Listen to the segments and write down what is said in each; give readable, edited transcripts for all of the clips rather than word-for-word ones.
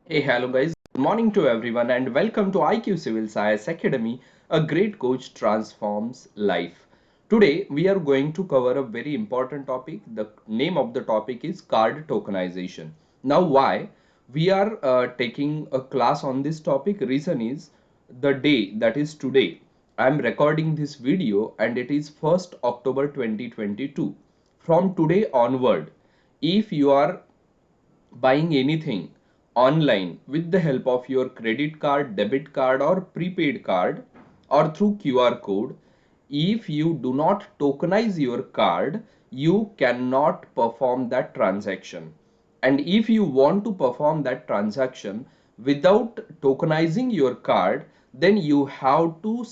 Hey, hello guys. Good morning to everyone and welcome to IQ Civil Science Academy. A great coach transforms life. Today we are going to cover a very important topic. The name of the topic is card tokenization. Now why we are taking a class on this topic? Reason is the day, that is today. I am recording this video and it is 1st October 2022. From today onward, if you are buying anything online with the help of your credit card, debit card or prepaid card or through QR code, if you do not tokenize your card, you cannot perform that transaction. And if you want to perform that transaction without tokenizing your card, then you have to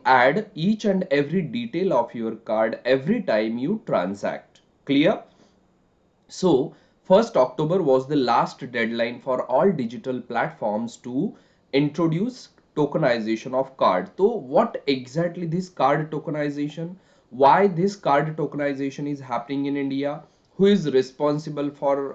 add each and every detail of your card every time you transact. Clear? So, 1st October was the last deadline for all digital platforms to introduce tokenization of card. So, what exactly this card tokenization? Why this card tokenization is happening in India? Who is responsible for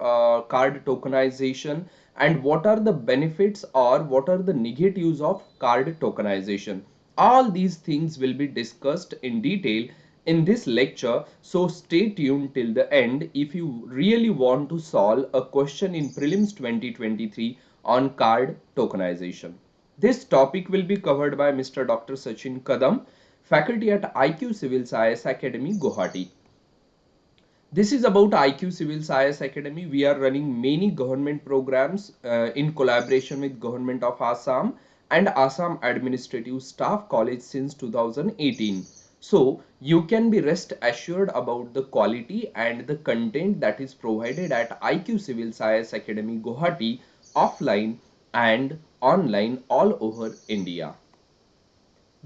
card tokenization? And what are the benefits or what are the negatives of card tokenization? All these things will be discussed in detail in this lecture, so stay tuned till the end if you really want to solve a question in prelims 2023 on card tokenization. This topic will be covered by Mr. Dr. Sachin Kadam, faculty at IQ Civil Science Academy, Guwahati. This is about IQ Civil Science Academy. We are running many government programs in collaboration with Government of Assam and Assam Administrative Staff College since 2018. So you can be rest assured about the quality and the content that is provided at IQ Civil Science Academy Guwahati offline and online all over India.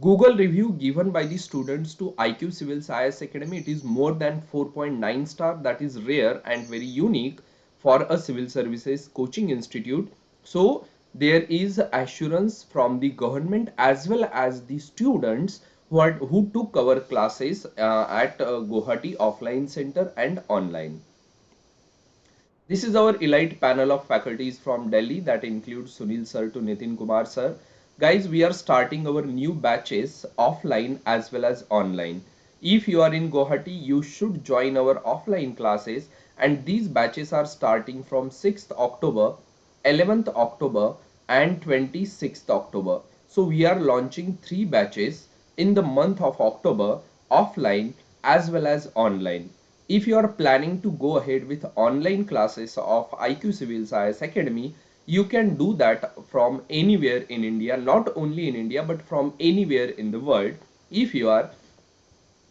Google review given by the students to IQ Civil Science Academy, it is more than 4.9 star. That is rare and very unique for a civil services coaching institute. So there is assurance from the government as well as the students who took our classes at Guwahati offline center and online. This is our elite panel of faculties from Delhi that includes Sunil sir to Nitin Kumar sir. Guys, we are starting our new batches offline as well as online. If you are in Guwahati, you should join our offline classes, and these batches are starting from 6th October, 11th October and 26th October. So we are launching 3 batches in the month of October offline as well as online. If you are planning to go ahead with online classes of IQ Civil Science Academy, you can do that from anywhere in India, not only in India, but from anywhere in the world if you are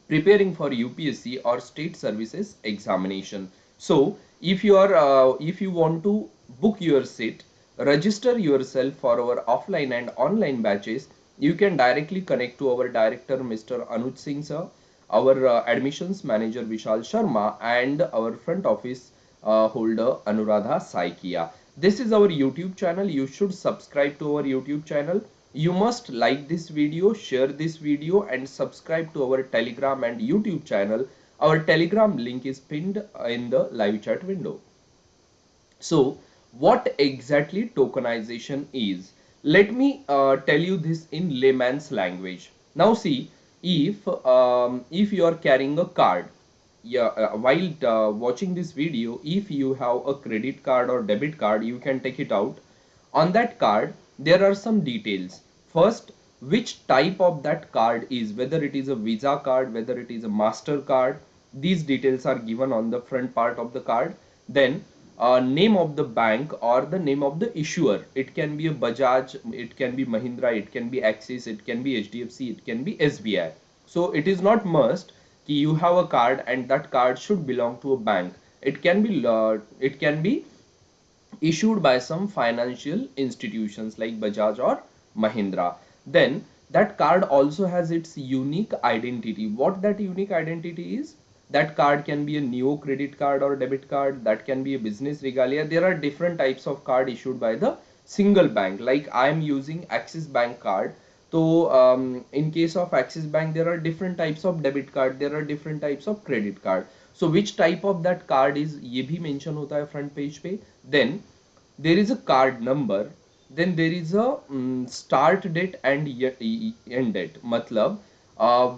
preparing for UPSC or state services examination. So if you want to book your seat, register yourself for our offline and online batches, you can directly connect to our director Mr. Anuj Singh sir, our admissions manager Vishal Sharma, and our front office holder Anuradha Saikia. This is our YouTube channel. You should subscribe to our YouTube channel. You must like this video, share this video and subscribe to our Telegram and YouTube channel. Our Telegram link is pinned in the live chat window. So what exactly tokenization is? Let me tell you this in layman's language. Now see, if you are carrying a card, yeah, while watching this video, if you have a credit card or debit card, you can take it out. On that card there are some details. First, which type of that card is, whether it is a Visa card, whether it is a Master card, these details are given on the front part of the card. Then name of the bank or the name of the issuer, it can be a Bajaj, it can be Mahindra, it can be Axis, it can be HDFC, it can be SBI. So it is not must कि you have a card and that card should belong to a bank. It can be issued by some financial institutions like Bajaj or Mahindra. Then that card also has its unique identity. What that unique identity is? That card can be a neo credit card or debit card, that can be a business regalia. There are different types of card issued by the single bank. Like I am using Axis Bank card. So in case of Axis Bank, there are different types of debit card, there are different types of credit card. So which type of that card is, ये भी mention होता है front page पे. Then there is a card number, then there is a start date and end date. मतलब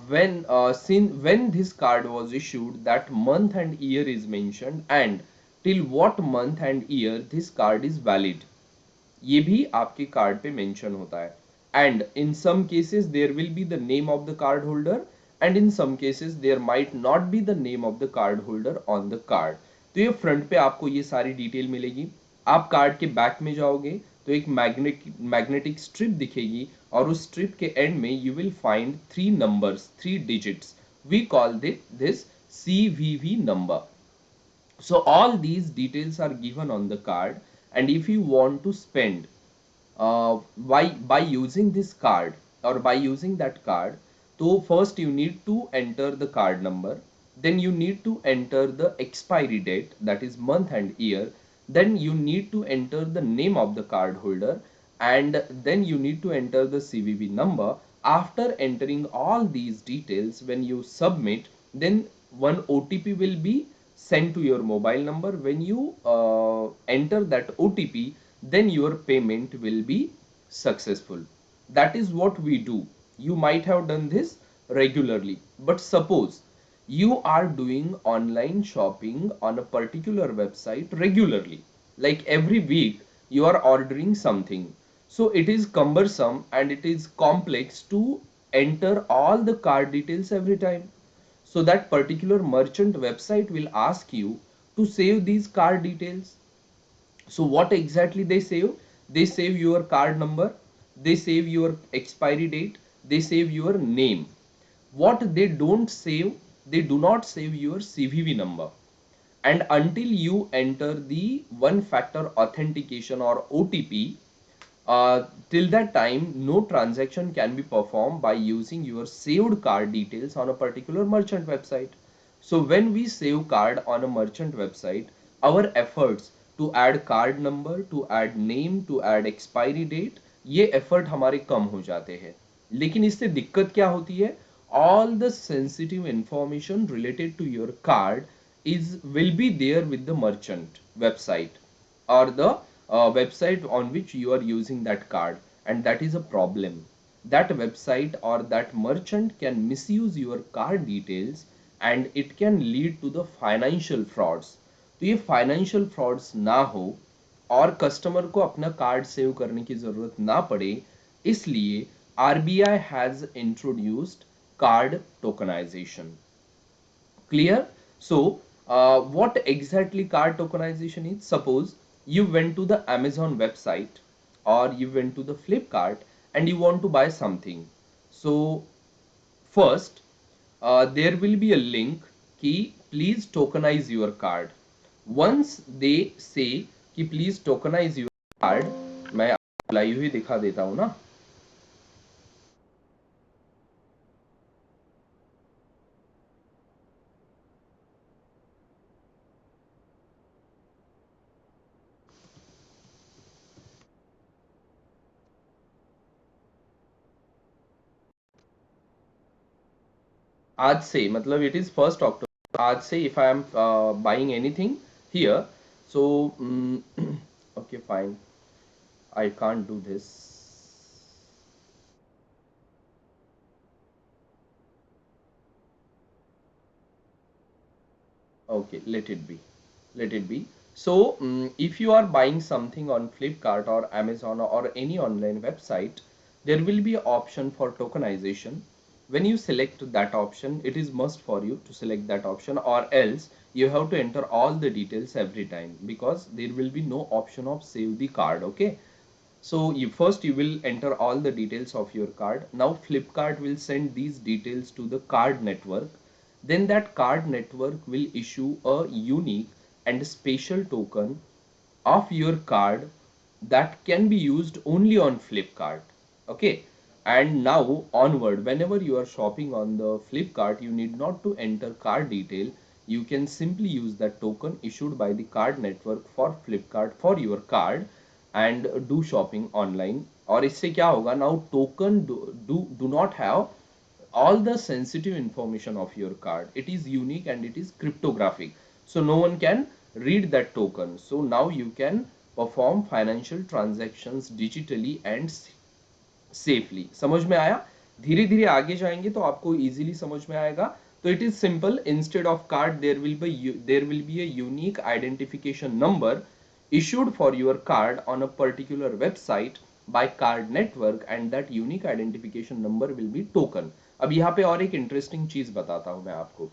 when this card was issued, that month and year is mentioned, and till what month and year this card is valid, ये भी आपके card पे mention होता है. And in some cases there will be the name of the card holder, and in some cases there might not be the name of the card holder on the card. तो ये front पे आपको ये सारी detail मिलेगी. आप card के back में जाओगे तो एक मैग्नेटिक स्ट्रिप दिखेगी, और उस स्ट्रिप के एंड में you will find 3 numbers, 3 digits. We call this CVV number. So all these details are given on the card, and if you want to spend by using this card or by using that card, so first you need to enter the card number, then you need to enter the expiry date, that is month and year, then you need to enter the name of the card holder, and then you need to enter the CVV number. After entering all these details, when you submit, then one OTP will be sent to your mobile number. When you enter that OTP, then your payment will be successful. That is what we do. You might have done this regularly, but suppose you are doing online shopping on a particular website regularly, like every week you are ordering something, so it is cumbersome and it is complex to enter all the card details every time. So that particular merchant website will ask you to save these card details. So what exactly they save? They save your card number, they save your expiry date, they save your name. What they don't save, they do not save your CVV number. And until you enter the one factor authentication or OTP, till that time no transaction can be performed by using your saved card details on a particular merchant website. So when we save card on a merchant website, our efforts to add card number, to add name, to add expiry date, ये effort हमारे कम हो जाते हैं. लेकिन इससे दिक्कत क्या होती है? All the sensitive information related to your card will be there with the merchant website, or the website on which you are using that card, and that is a problem. That website or that merchant can misuse your card details, and it can lead to the financial frauds. तो ये financial frauds ना हो और customer को अपना card save करने की जरूरत ना पड़े, इसलिए RBI has introduced card tokenization. Clear? So what exactly card tokenization is? Suppose you went to the Amazon website or you went to the Flipkart and you want to buy something. So first there will be a link कि please tokenize your card. Once they say कि please tokenize your card, मैं live ही दिखा देता हूँ ना. आज से मतलब it is 1st October. आज से if I am buying anything here, so okay, fine, I can't do this. Okay, let it be. So if you are buying something on Flipkart or Amazon or any online website, there will be an option for tokenization. When you select that option, it is must for you to select that option, or else you have to enter all the details every time, because there will be no option of save the card. Okay, so you will enter all the details of your card. Now Flipkart will send these details to the card network. Then that card network will issue a unique and special token of your card that can be used only on Flipkart. Okay. And now onward, whenever you are shopping on the Flipkart, you need not to enter card detail. You can simply use that token issued by the card network for Flipkart for your card and do shopping online. और इससे क्या होगा? Now token do not have all the sensitive information of your card. It is unique and it is cryptographic, so no one can read that token. So now you can perform financial transactions digitally and safely. समझ में आया? धीरे धीरे आगे जाएंगे तो आपको easily समझ में आएगा. तो it is simple. Instead of card there will be a unique identification number issued for your card on a particular website by card network, and that unique identification number will be token. अब यहाँ पे और एक interesting चीज बताता हूं मैं आपको.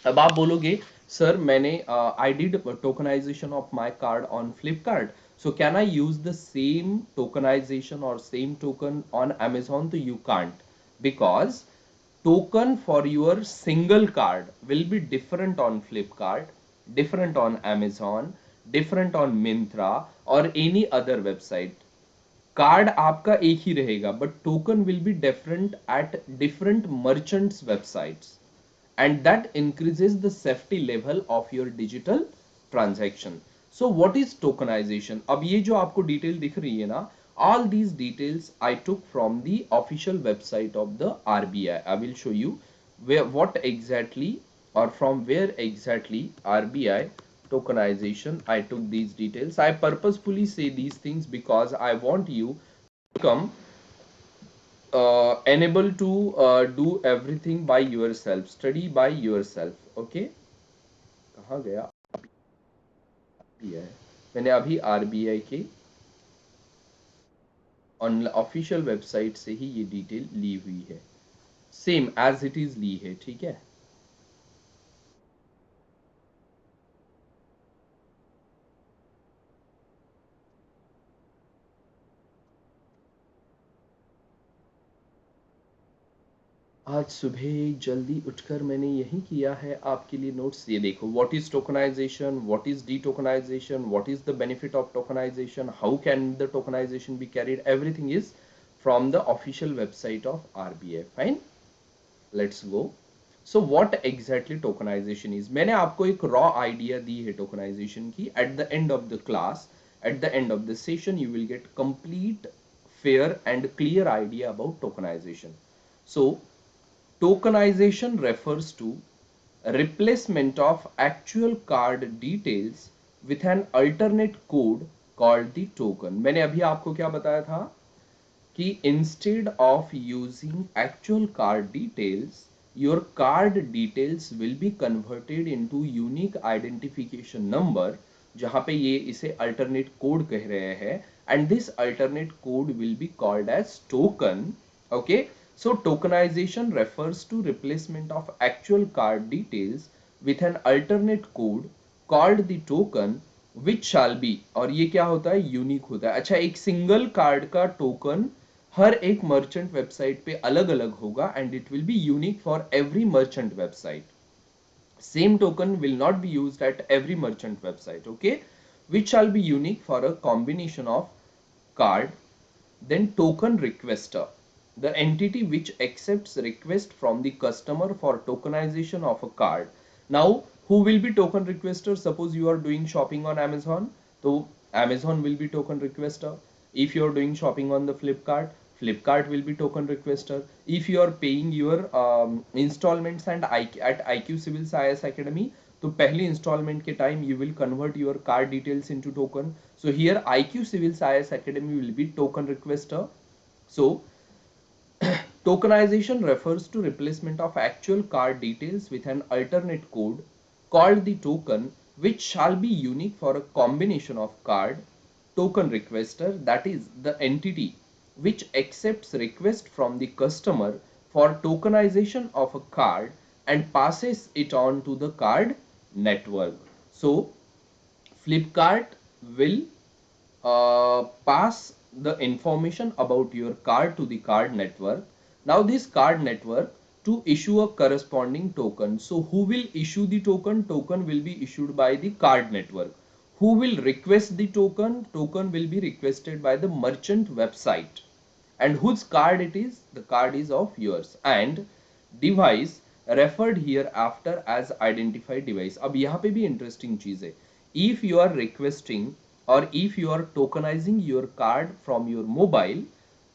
अब आप बोलोगे सर मैंने I did tokenisation of my card on Flipkart, so can I use the same tokenization or same token on Amazon? So you can't, because token for your single card will be different on Flipkart, different on Amazon, different on Myntra or any other website. Card आपका एक ही रहेगा, but token will be different at different merchants websites, and that increases the safety level of your digital transaction. So what is tokenization? अब ये जो आपको detail दिख रही है ना, all these details I took from the official website of the RBI. I will show you what exactly, or from where exactly RBI tokenization I took these details. I purposefully say these things because I want you to become enable to do everything by yourself, study by yourself. Okay, कहाँ गया? RBI. मैंने अभी RBI के official website से ही ये detail ली हुई है, same as it is ली है. ठीक है, आज सुबह जल्दी उठकर मैंने यही किया है आपके लिए नोट्स. ये देखो, what is tokenisation, what is detokenisation, what is the benefit of tokenisation, how can the tokenisation be carried, everything is from the official website of RBI. Fine, let's go. So what exactly tokenisation is, मैंने आपको एक raw idea दी है tokenisation की. At the end of the class, at the end of the session, you will get complete, fair and clear idea about tokenization. So tokenization refers to replacement of actual card details with an alternate code called the token. मैंने अभी आपको क्या बताया था कि instead of using actual card details, your card details will be converted into unique identification number, जहां पे ये इसे alternate code कह रहे हैं, and this alternate code will be called as token. Okay, so tokenization refers to replacement of actual card details with an alternate code called the token, which shall be, और ये क्या होता है, unique होता है. अच्छा, एक सिंगल कार्ड का टोकन हर एक मर्चेंट वेबसाइट पे अलग अलग होगा, and it will be unique for every merchant website. Same token will not be used at every merchant website. Okay, which shall be unique for a combination of card. Then token requester, the entity which accepts request from the customer for tokenization of a card. Now who will be token requester? Suppose you are doing shopping on Amazon, so Amazon will be token requester. If you are doing shopping on the Flipkart, Flipkart will be token requester. If you are paying your installments and at IQ Civil IS Academy, तो पहली installment के time you will convert your card details into token. So here IQ Civil IS Academy will be token requester. So tokenization refers to replacement of actual card details with an alternate code called the token, which shall be unique for a combination of card. Token requester, that is the entity which accepts request from the customer for tokenization of a card and passes it on to the card network. So Flipkart will pass the information about your card to the card network. Now this card network to issue a corresponding token. So who will issue the token? Token will be issued by the card network. Who will request the token? Token will be requested by the merchant website. And whose card it is? The card is of yours. And device referred here after as identified device. अब यहाँ पे भी interesting चीज है. If you are requesting or if you are tokenizing your card from your mobile,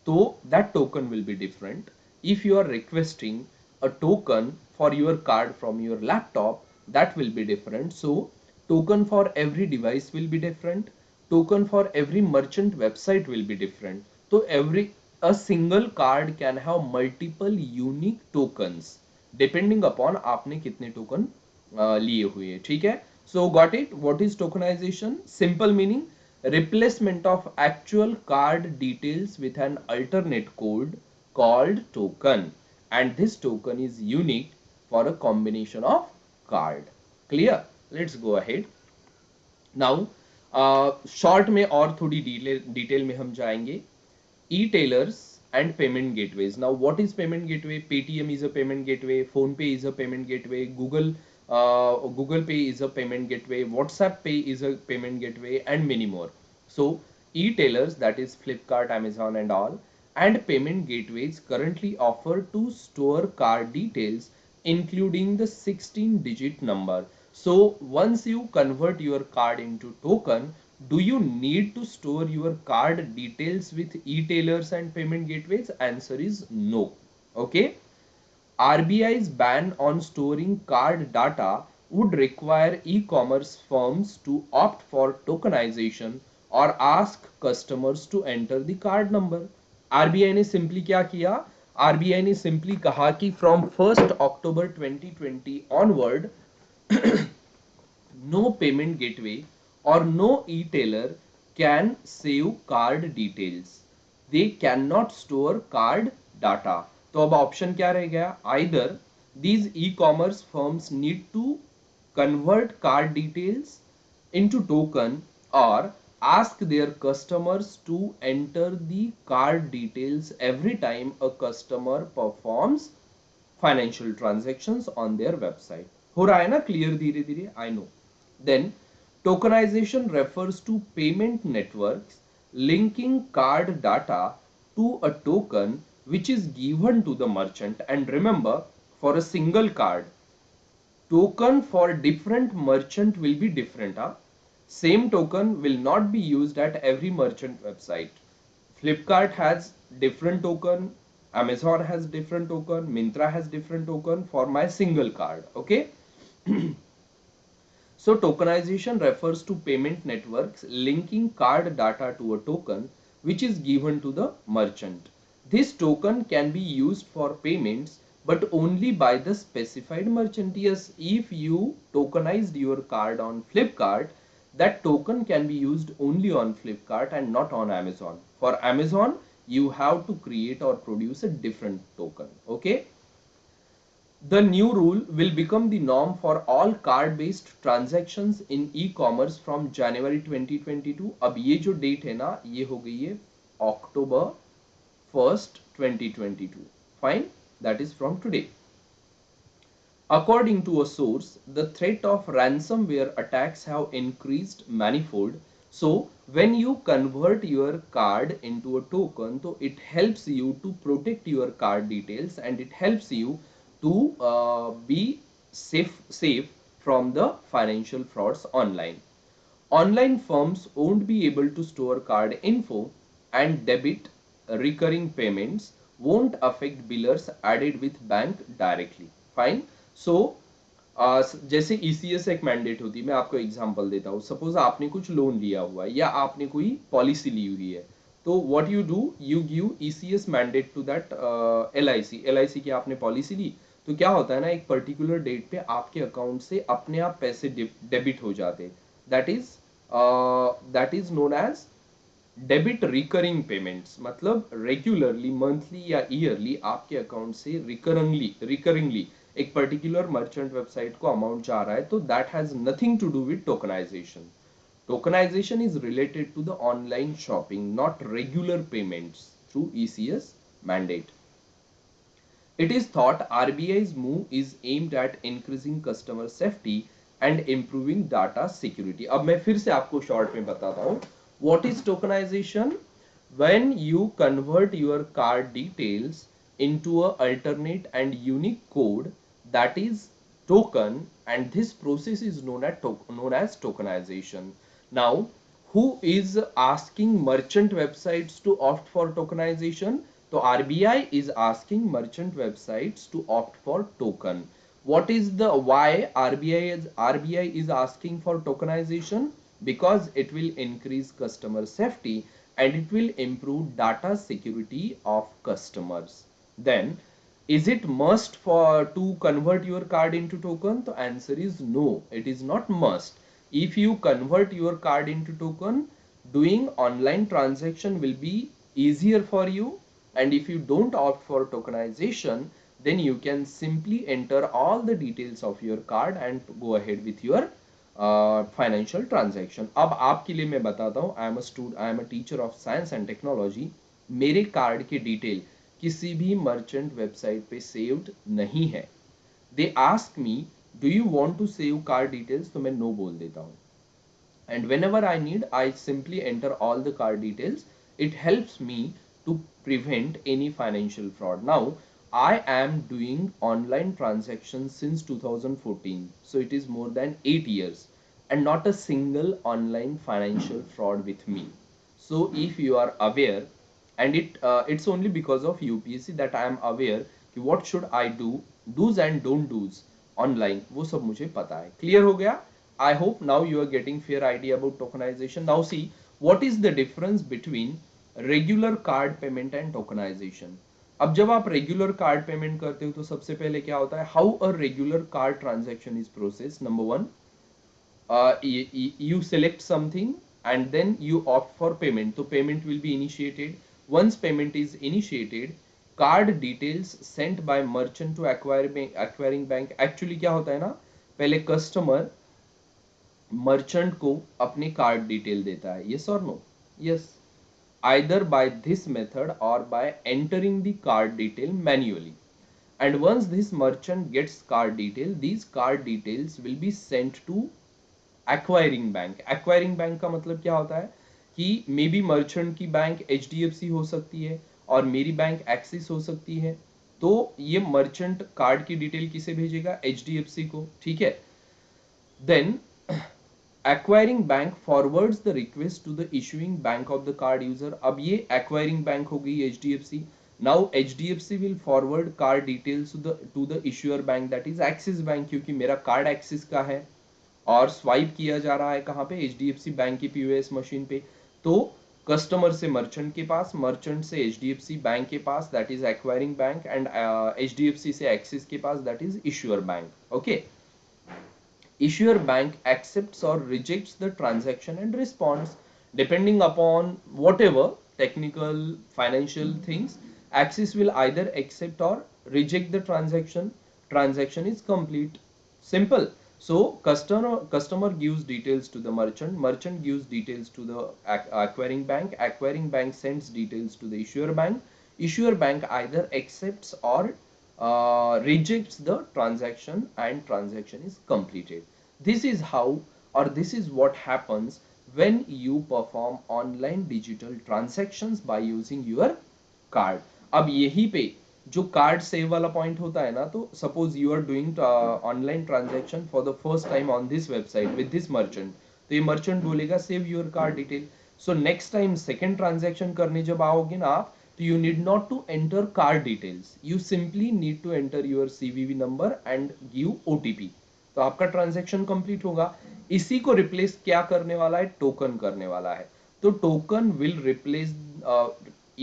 so that token will be different. if you are requesting a token for your card from your laptop, that will be different. So token for every device will be different, token for every merchant website will be different. So a single card can have multiple unique tokens depending upon आपने कितने token लिए हुए हैं, ठीक है. So got it? What is tokenization? Simple meaning, replacement of actual card details with an alternate code called token, and this token is unique for a combination of card. Clear? Let's go ahead. Now short में और थोड़ी detail में हम जाएंगे. Etailers and payment gateways. Now what is payment gateway? Paytm is a payment gateway, PhonePe is a payment gateway, Google Pay is a payment gateway, WhatsApp Pay is a payment gateway, and many more. So e-tailers, that is Flipkart, Amazon and all, and payment gateways currently offer to store card details including the 16-digit number. So once you convert your card into token, do you need to store your card details with e-tailers and payment gateways? Answer is no. Okay. RBI's ban on storing card data would require e-commerce firms to opt for tokenization or ask customers to enter the card number. RBI ने simply क्या किया? RBI ने simply कहा कि from 1st October 2020 onward, no payment gateway or no e-tailer can save card details. They cannot store card data. तो अब option क्या रह गया? Either these e-commerce firms need to convert card details into token or ask their customers to enter the card details every time a customer performs financial transactions on their website. हो रहा है ना clear धीरे धीरे? I know. Then tokenization refers to payment networks linking card data to a token which is given to the merchant. And remember, for a single card, token for different merchant will be different. Same token will not be used at every merchant website. Flipkart has different token, Amazon has different token, Myntra has different token for my single card. Okay. So tokenization refers to payment networks linking card data to a token which is given to the merchant. This token can be used for payments but only by the specified merchant. Yes, if you tokenized your card on Flipkart, that token can be used only on Flipkart and not on Amazon. For Amazon, you have to create or produce a different token. Okay. The new rule will become the norm for all card-based transactions in e-commerce from January 2022. अब ये जो date है ना, ये हो गई है October 1st, 2022. Fine, that is from today. According to a source, the threat of ransomware attacks have increased manifold. So when you convert your card into a token, so it helps you to protect your card details and it helps you to be safe from the financial frauds online. Online firms won't be able to store card info, and debit recurring payments won't affect billers added with bank directly. Fine. So जैसे ECS एक mandate होती है, मैं आपको example देता हूँ. Suppose आपने कुछ लोन लिया हुआ है या आपने कोई पॉलिसी ली हुई है, तो what you do, you give ECS mandate to that LIC की आपने पॉलिसी ली, तो क्या होता है ना, एक पर्टिकुलर डेट पे आपके अकाउंट से अपने आप पैसे डेबिट हो जाते. That is known as debit recurring payments. मतलब रेगुलरली, मंथली या ईयरली आपके अकाउंट से रिकरिंगली एक पर्टिकुलर मर्चेंट वेबसाइट को अमाउंट जा रहा है, तो that has nothing to do with tokenisation. Tokenization is related to the online shopping, not regular payments through ECS mandate. It is thought RBI's move is aimed at increasing customer safety and improving data security. अब मैं फिर से आपको short में बताता हूँ. What is tokenization? When you convert your card details into a alternate and unique code, that is token, and this process is known as tokenization. Now, who is asking merchant websites to opt for tokenization? तो RBI is asking merchant websites to opt for token. What is the why RBI is asking for tokenization? Because it will increase customer safety and it will improve data security of customers. Then, is it must for to convert your card into token? The answer is no, it is not must. If you convert your card into token, doing online transaction will be easier for you. And if you don't opt for tokenization, then you can simply enter all the details of your card and go ahead with your financial transaction. अब आपके लिए मैं बताता हूँ, I am a teacher of science and technology. मेरे card की detail किसी भी मर्चेंट वेबसाइट पे सेव्ड नहीं है. They ask me do you want to save card details, तो मैं नो बोल देता हूँ. And whenever I need, I simply enter all the card details. It helps me to prevent any financial fraud. Now I am doing online transactions since 2014, so it is more than 8 years and not a single online financial fraud with me. So if you are aware, and it's only because of UPSC that I am aware कि what should I do, do's and don't do's online, वो सब मुझे पता है. Clear हो गया? I hope now you are getting fair idea about tokenization. Now see, what is the difference between regular card payment and tokenization? अब जब आप रेगुलर कार्ड पेमेंट करते हो तो सबसे पहले क्या होता है, how a regular card transaction is process. Number one, you select something and then you opt for payment. So payment will be initiated. Once payment is initiated, card details sent by merchant to acquiring bank. Actually क्या होता है ना, पहले customer merchant को अपने card detail देता है. yes or no? Yes. Either by this method or by entering the card detail manually. And once this merchant gets card detail, these card details will be sent to acquiring bank. Acquiring bank का मतलब क्या होता है कि may be merchant की bank HDFC हो सकती है और मेरी बैंक एक्सिस हो सकती है. तो ये मर्चेंट कार्ड की डिटेल किसे भेजेगा, HDFC को. ठीक है. Then acquiring bank forwards the request to the issuing bank of the card user. अब ये एक्वायरिंग बैंक हो गई HDFC. Now HDFC will forward card details to the issuer bank, that is Axis bank, क्योंकि मेरा card axis का है और swipe किया जा रहा है कहाँ पे, HDFC बैंक की POS मशीन पे. तो कस्टमर से मर्चेंट के पास, मर्चेंट से HDFC बैंक के पास, that is acquiring bank, and HDFC से एक्सिस के पास, that is issuer bank. Okay. Issuer bank accepts or rejects the transaction and responds depending upon whatever technical financial things. Axis will either accept or reject the transaction. Transaction is complete. Simple. So customer gives details to the merchant gives details to the acquiring bank sends details to the issuer bank either accepts or rejects the transaction and transaction is completed. This is how, or this is what happens when you perform online digital transactions by using your card. अब यही पे जो card save वाला point होता है ना, तो suppose you are doing online transaction for the first time on this website with this merchant, तो ये मर्चेंट बोलेगा save your card detail. So next time second transaction करने जब आओगे ना आप, तो you need not to enter card details, you simply need to enter your CVV number and give OTP. तो आपका ट्रांजैक्शन कंप्लीट होगा. इसी को रिप्लेस क्या करने वाला है, टोकन करने वाला है. तो token will replace,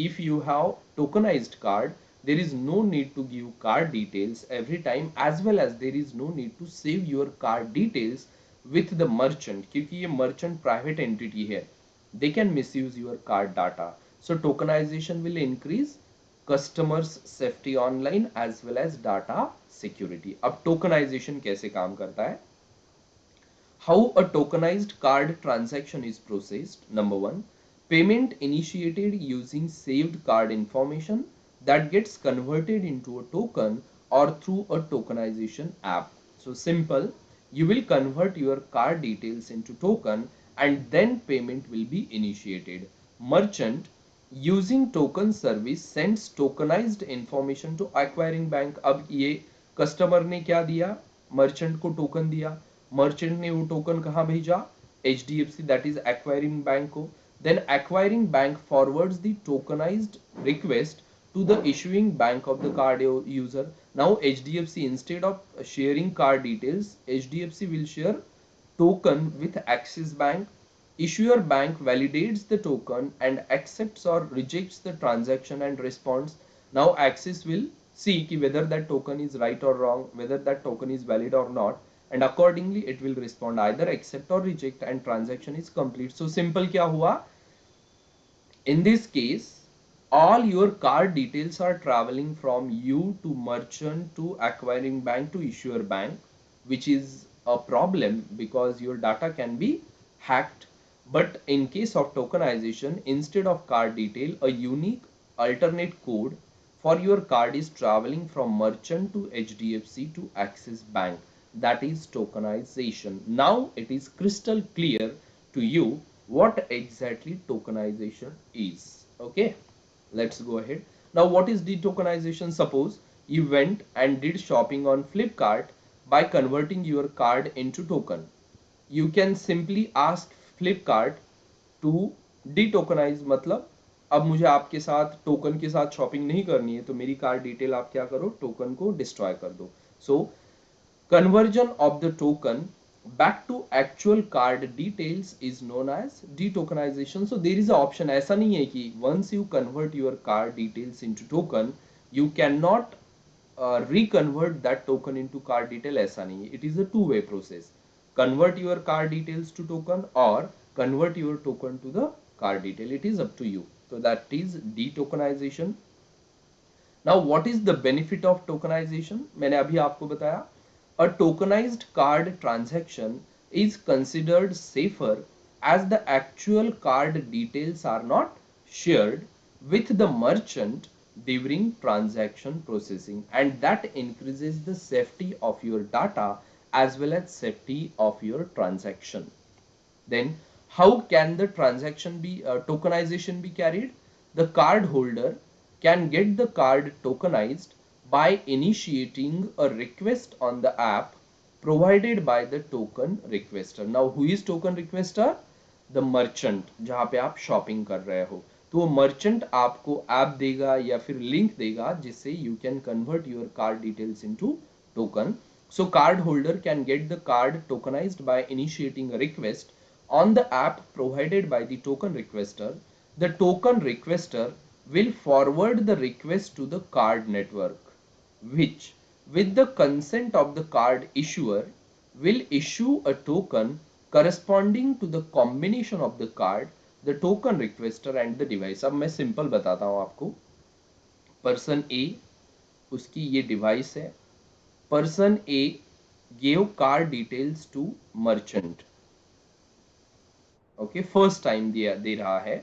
if you have tokenized card, there is no need to give card details every time, as well as there is no need to save your card details with the merchant, क्योंकि ये merchant private entity है, they can misuse your card data. So tokenization will increase customers safety online as well as data security. अब tokenization कैसे काम करता है? How a tokenized card transaction is processed. Number one, payment initiated using saved card information that gets converted into a token or through a tokenization app. So simple, you will convert your card details into token and then payment will be initiated. Merchant using token service sends tokenized information to acquiring bank. अब ये customer ने क्या दिया, merchant को token दिया, merchant ने वो token कहाँ भेजा, HDFC that is acquiring bank को. Then acquiring bank forwards the tokenized request to the issuing bank of the card user. Now HDFC, instead of sharing card details, HDFC will share token with Axis Bank. Issuer bank validates the token and accepts or rejects the transaction and responds. Now Axis will see whether that token is right or wrong, whether that token is valid or not, and accordingly it will respond either accept or reject, and transaction is complete. So simple क्या हुआ? In this case, all your card details are traveling from you to merchant to acquiring bank to issuer bank, which is a problem because your data can be hacked. But in case of tokenization, instead of card detail, a unique alternate code for your card is traveling from merchant to HDFC to Axis Bank. That is tokenization. Now it is crystal clear to you what exactly tokenization is. Okay, let's go ahead. Now what is de-tokenization? Suppose you went and did shopping on Flipkart. By converting your card into token, you can simply ask Flipkart to de-tokenize, मतलब अब मुझे आपके साथ token के साथ shopping नहीं करनी है, तो मेरी कार्ड डिटेल आप क्या करो, टोकन को डिस्ट्रॉय कर दो. सो conversion of the token back to actual card details is known as de-tokenization. So there is an option. ऐसा नहीं है कि once you convert your card details into token, you cannot reconvert that token into card detail. ऐसा नहीं है. It is a two-way process. Convert your card details to token or convert your token to the card detail. It is up to you. So that is de-tokenization. Now what is the benefit of tokenization? मैंने अभी आपको बताया. A tokenized card transaction is considered safer as the actual card details are not shared with the merchant during transaction processing, and that increases the safety of your data as well as safety of your transaction. Then how can the transaction be tokenization be carried? The card holder can get the card tokenized by initiating a request on the app provided by the token requester. Now who is token requester? The merchant, जहाँ पे आप shopping कर रहे हो. तो वो merchant आपको app देगा या फिर link देगा जिससे you can convert your card details into token. So card holder can get the card tokenized by initiating a request on the app provided by the token requester. The token requester will forward the request to the card network, which, with the consent of the card issuer, will issue a token corresponding to the combination of the card, the token requester and the device. अब मैं simple बताता हूँ आपको. Person ए, उसकी ये device है. Person A gave card details to merchant. Okay, first time दे रहा है.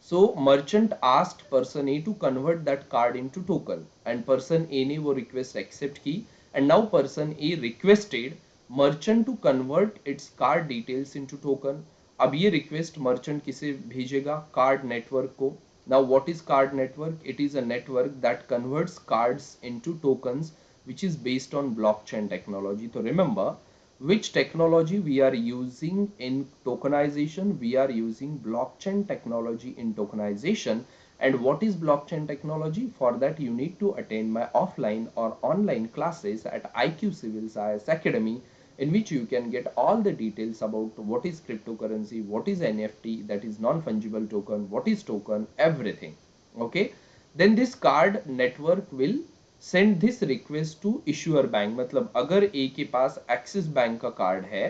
So merchant asked person A to convert that card into token, and person A ने वो request accept की, and now person A requested merchant to convert its card details into token. अब ये request merchant किसे भेजेगा? Card network को. Now what is card network? It is a network that converts cards into tokens, which is based on blockchain technology. So remember, which technology we are using in tokenization? We are using blockchain technology in tokenization. And what is blockchain technology? For that you need to attend my offline or online classes at IQ Civil Science Academy, in which you can get all the details about what is cryptocurrency, what is NFT, that is non-fungible token, what is token, everything. Okay, then this card network will send this request to issuer bank. मतलब अगर A के पास Axis Bank का card है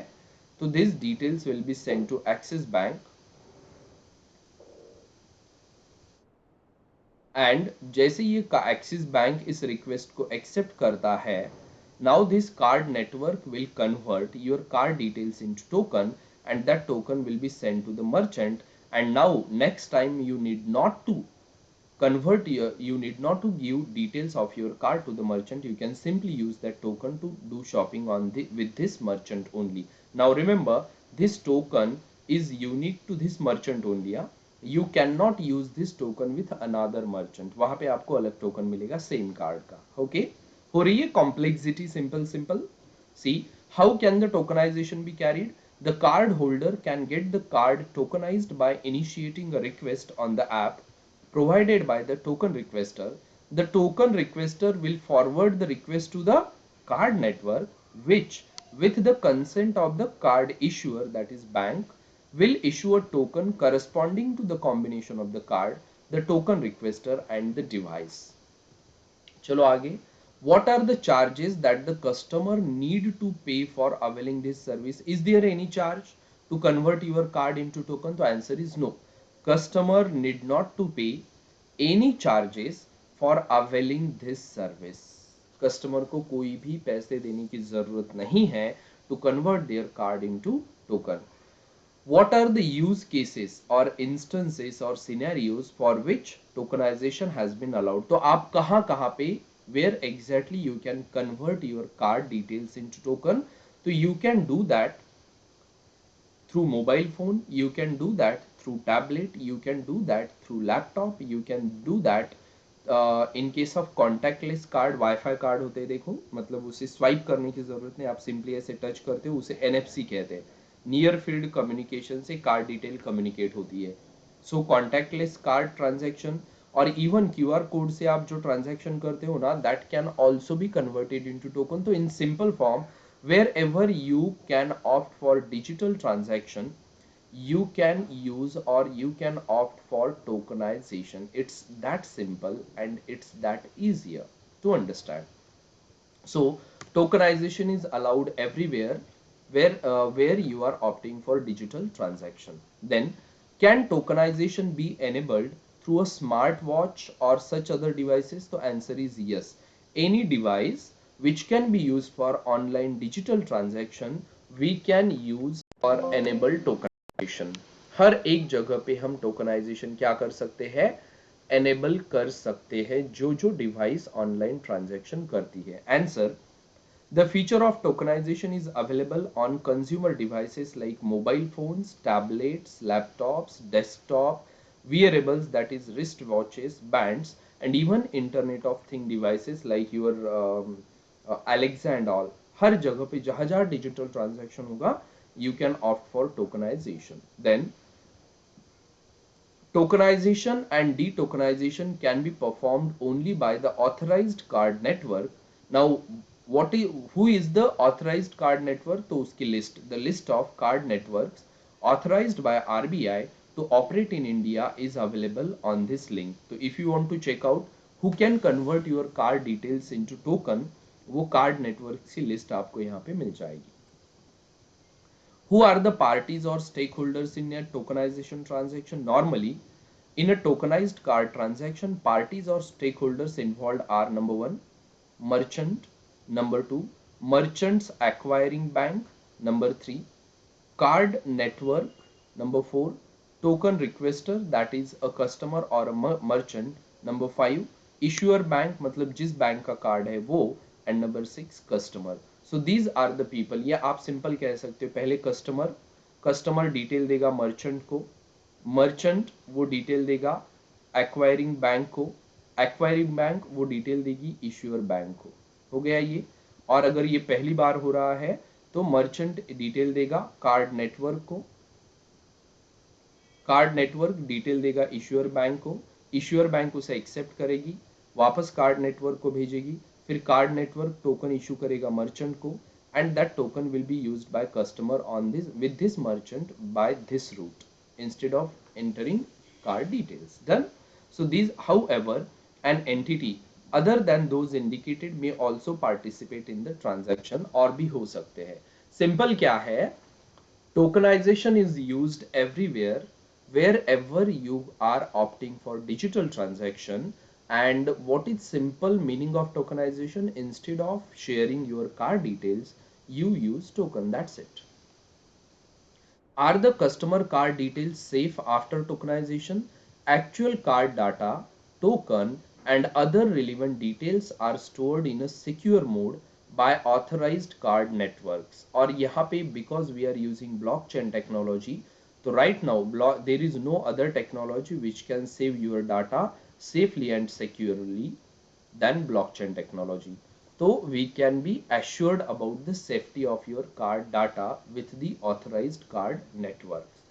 तो this details will be sent to Axis Bank, and जैसे ये Axis Bank इस request को accept करता है, now this card network will convert your card details into token, and that token will be sent to the merchant. And now next time you need not to you need not to give details of your card to the merchant. You can simply use that token to do shopping on with this merchant only. Now remember, this token is unique to this merchant only. You cannot use this token with another merchant. वहां पे आपको अलग token मिलेगा same card का. Okay, हो रही है complexity? Simple. See how can the tokenization be carried? The card holder can get the card tokenized by initiating a request on the app provided by the token requester. The token requester will forward the request to the card network, which with the consent of the card issuer, that is bank, will issue a token corresponding to the combination of the card, the token requester and the device. चलो आगे. What are the charges that the customer need to pay for availing this service? Is there any charge to convert your card into token? The answer is no. Customer need not to pay any charges for availing this service. Customer को कोई भी पैसे देने की जरूरत नहीं है to convert their card into token. What are the use cases or instances or scenarios for which tokenization has been allowed? तो आप कहाँ पे where exactly you can convert your card details into token? So you can do that through mobile phone, you can do that through tablet, you can do that through laptop, you can do that in case of contactless card. Wifi card होते हैं, देखो, मतलब उसे swipe करने की जरूरत नहीं, आप सिंपली ऐसे टच करते हो, उसे NFC कहते हैं. नियर फील्ड कम्युनिकेशन से कार्ड डिटेल कम्युनिकेट होती है. सो कॉन्टैक्टलेस कार्ड ट्रांजैक्शन और इवन QR कोड से आप जो ट्रांजैक्शन करते हो ना, that can also be converted into token. तो in simple form, wherever you can opt for digital transaction, you can use or you can opt for tokenization. It's that simple and it's that easier to understand. So tokenization is allowed everywhere where you are opting for digital transaction. Then, can tokenization be enabled through a smartwatch or such other devices? The answer is yes. Any device which can be used for online digital transaction, we can use or enable tokenization. हर एक जगह पे हम tokenization क्या कर सकते हैं, enable कर सकते हैं, जो जो डिवाइस ऑनलाइन ट्रांजैक्शन करती है. Answer: the feature of tokenization is available on consumer devices like mobile phones, tablets, laptops, desktop, wearables, that is wristwatches, bands, and even Internet of Thing devices like your Alexa and all. हर जगह पे जहाँ जहाँ digital transaction होगा, you can opt for tokenization. Then tokenization and detokenization can be performed only by the authorized card network. Now, who is the authorized card network? तो उसकी list, the list of card networks authorized by RBI to operate in India is available on this link. So if you want to check out who can convert your card details into token, वो card network की list आपको यहाँ पे मिल जाएगी. Who are the parties or stakeholders in a tokenization transaction? Normally, in a tokenized card transaction, parties or stakeholders involved are: number one, merchant; number two, merchants acquiring bank; number three, card network; number four, token requester, that is a customer or a merchant; number five, issuer bank, मतलब जिस bank का card है वो; and number six, customer. So these are the people. या आप simple कह सकते हो, पहले कस्टमर डिटेल देगा मर्चेंट को, मर्चेंट वो डिटेल देगा एक्वायरिंग बैंक को, एक्वायरिंग बैंक वो डिटेल देगी इश्यूअर बैंक को. हो गया ये. और अगर ये पहली बार हो रहा है तो मर्चेंट डिटेल देगा कार्ड नेटवर्क को, कार्ड नेटवर्क डिटेल देगा इश्यूअर बैंक को, इश्यूअर बैंक उसे एक्सेप्ट करेगी, वापस कार्ड नेटवर्क को भेजेगी, फिर कार्ड नेटवर्क टोकन इशू करेगा मर्चेंट को, and that token will be used by customer on this with this merchant by this route instead of entering card details. Done. So these, however, an entity other than those indicated may also participate in the transaction. और भी हो सकते हैं. Simple क्या है, tokenization is used everywhere wherever you are opting for digital transaction. And what is simple meaning of tokenization? Instead of sharing your card details, you use token. That's it. Are the customer card details safe after tokenization? Actual card data, token, and other relevant details are stored in a secure mode by authorized card networks. और यहाँ पे because we are using blockchain technology, so right now there is no other technology which can save your data safely and securely than blockchain technology. So we can be assured about the safety of your card data with the authorized card networks.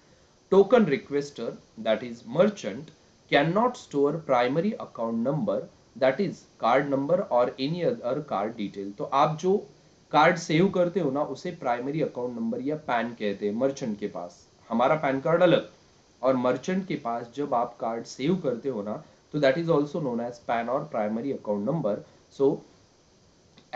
Token requester, that is merchant, cannot store primary account number that is called number और any other card detail. तो आप जो card save करते हो ना उसे primary account number या pan कहते हैं मर्चेंट के पास। हमारा पैन कार्ड अलग और मर्चेंट के पास जब आप कार्ड सेव करते हो ना तो that is also known as PAN और primary account number. So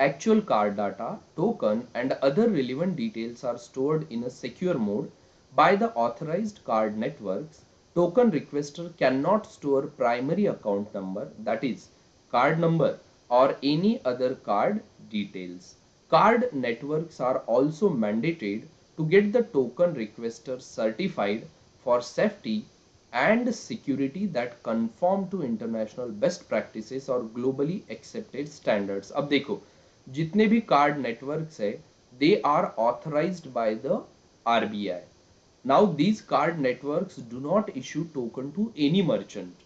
actual card data, token, and other relevant details are stored in a secure mode by the authorized card networks. Token requester cannot store primary account number, that is, card number, or any other card details. Card networks are also mandated to get the token requester certified for safety and security that conform to international best practices or globally accepted standards। अब देखो जितने भी card networks है they are authorised by the RBI. Now these card networks do not issue token to any merchant.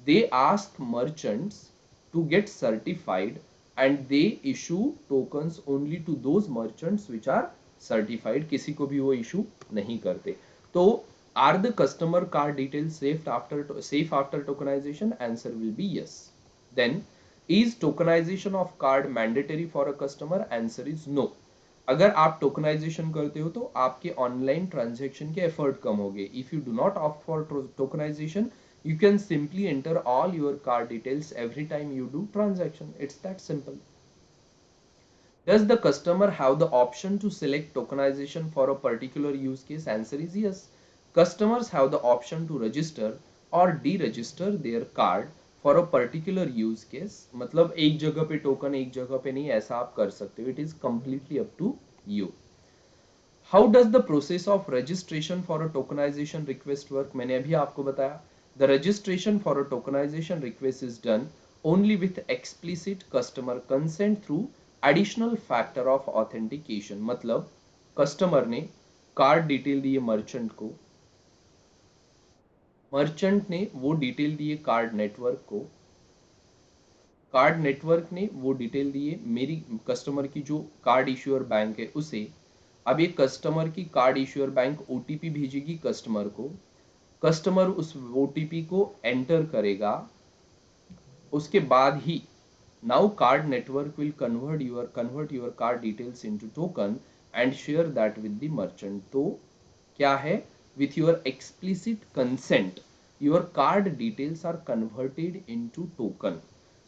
They ask merchants to get certified and they issue tokens only to those merchants which are certified। किसी को भी वो issue नहीं करते। तो are the customer card details safe after tokenization? Answer will be yes। Then is tokenization of card mandatory for a customer? Answer is no। अगर आप tokenization करते हो तो आपके ऑनलाइन ट्रांजैक्शन के एफर्ट कम होंगे। If you do not opt for tokenisation you can simply enter all your card details every time you do transaction। It's that simple। Does the customer have the option to select tokenization for a particular use case? Answer is yes। Customers have the option to register or deregister their card for a particular use case। मतलब एक जगह पे token एक जगह पे नहीं, ऐसा आप कर सकते हो। It is completely up to you। How does the process of registration for a tokenization request work? मैंने अभी आपको बताया the registration for a tokenization request is done only with explicit customer consent through additional factor of authentication। मतलब customer ने card detail दिए merchant को, merchant ने वो डिटेल दिए कार्ड नेटवर्क को, कार्ड नेटवर्क ने वो डिटेल दिए मेरी कस्टमर की जो कार्ड इश्यूअर बैंक है उसे। अब ये कस्टमर की कार्ड इश्यूअर बैंक ओटीपी भेजेगी कस्टमर को, कस्टमर उस ओटीपी को एंटर करेगा, उसके बाद ही now card network will convert your card details into token and share that with the merchant. तो क्या है, with your explicit consent your card details are converted into token।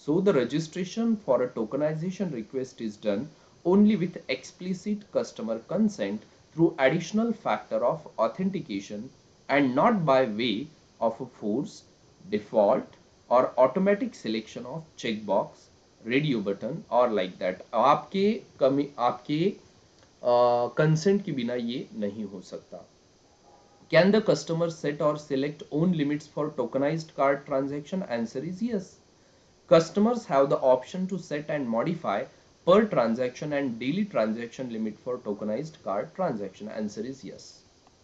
So the registration for a tokenization request is done only with explicit customer consent through additional factor of authentication and not by way of a force, default or automatic selection of checkbox, radio button or like that। आपके consent के बिना ये नहीं हो सकता। Can the customer set or select own limits for tokenized card transaction? Answer is yes। Customers have the option to set and modify per transaction and daily transaction limit for tokenized card transaction। Answer is yes।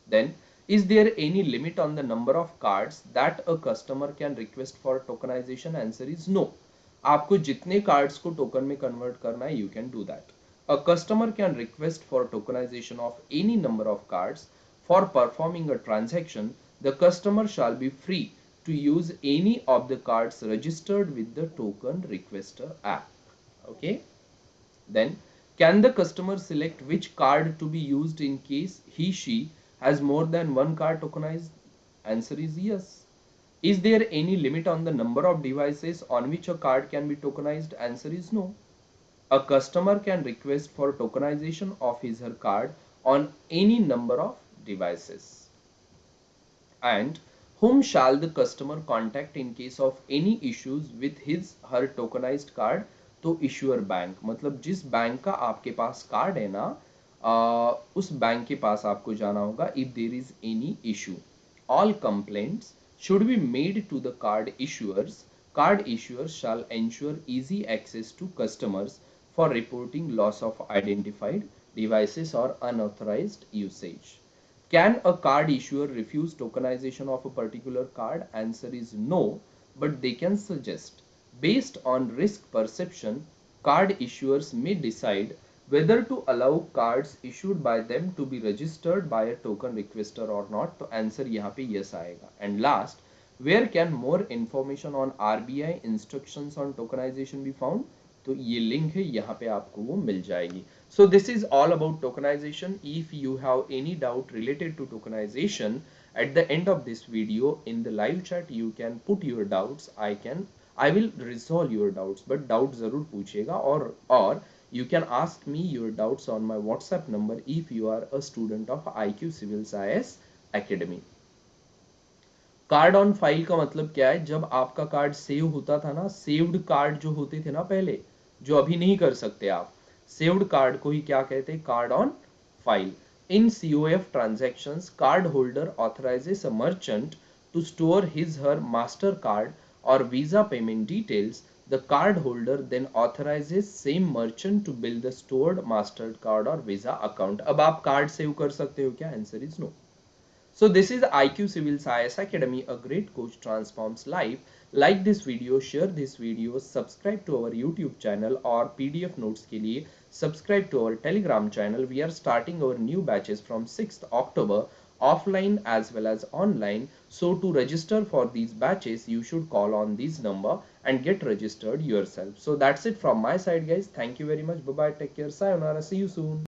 Then, is there any limit on the number of cards that a customer can request for tokenization? Answer is no। आपको जितने cards को token में convert करना है, you can do that। A customer can request for tokenization of any number of cards। For performing a transaction, the customer shall be free to use any of the cards registered with the token requester app। Okay. Then, can the customer select which card to be used in case he/she has more than one card tokenized? Answer is yes। Is there any limit on the number of devices on which a card can be tokenized? Answer is no। A customer can request for tokenization of his or her card on any number of devices। And whom shall the customer contact in case of any issues with his her tokenized card? तो issuer bank, मतलब जिस bank का आपके पास card है ना उस bank के पास आपको जाना होगा if there is any issue। All complaints should be made to the card issuers। Card issuers shall ensure easy access to customers for reporting loss of identified devices or unauthorized usage। Can a card issuer refuse tokenization of a particular card? Answer is no, but they can suggest। Based on risk perception, card issuers may decide whether to allow cards issued by them to be registered by a token requester or not। तो answer यहाँ पे yes आएगा। And last, Where can more information on RBI instructions on tokenization be found? तो ये link है, यहाँ पे आपको वो मिल जाएगी. So this is all about tokenization. If you have any doubt related to tokenization, at the end of this video in the live chat you can put your doubts. I will resolve your doubts, but doubt जरूर पूछिएगा. और you can ask me your doubts on my WhatsApp number if you are a student of IQ Civil Science Academy. Card on file का मतलब क्या है? जब आपका card save होता था ना, सेव्ड कार्ड जो होते थे ना पहले, जो अभी नहीं कर सकते आप, सेव्ड कार्ड को ही क्या कहते हैं? Card on file. In COF transactions, card holder authorizes a merchant to store his her MasterCard or Visa payment details. The card holder then authorizes same merchant to bill the stored MasterCard or Visa account. अब आप card save कर सकते हो क्या? Answer is no. So this is IQ Civil Science Academy, a great coach transforms life. Like this video, share this video, subscribe to our YouTube channel और PDF notes के लिए subscribe to our Telegram channel. We are starting our new batches from 6th October, offline as well as online. So to register for these batches, you should call on this number and get registered yourself. So that's it from my side, guys. Thank you very much. Bye bye. Take care. Sayonara. See you soon.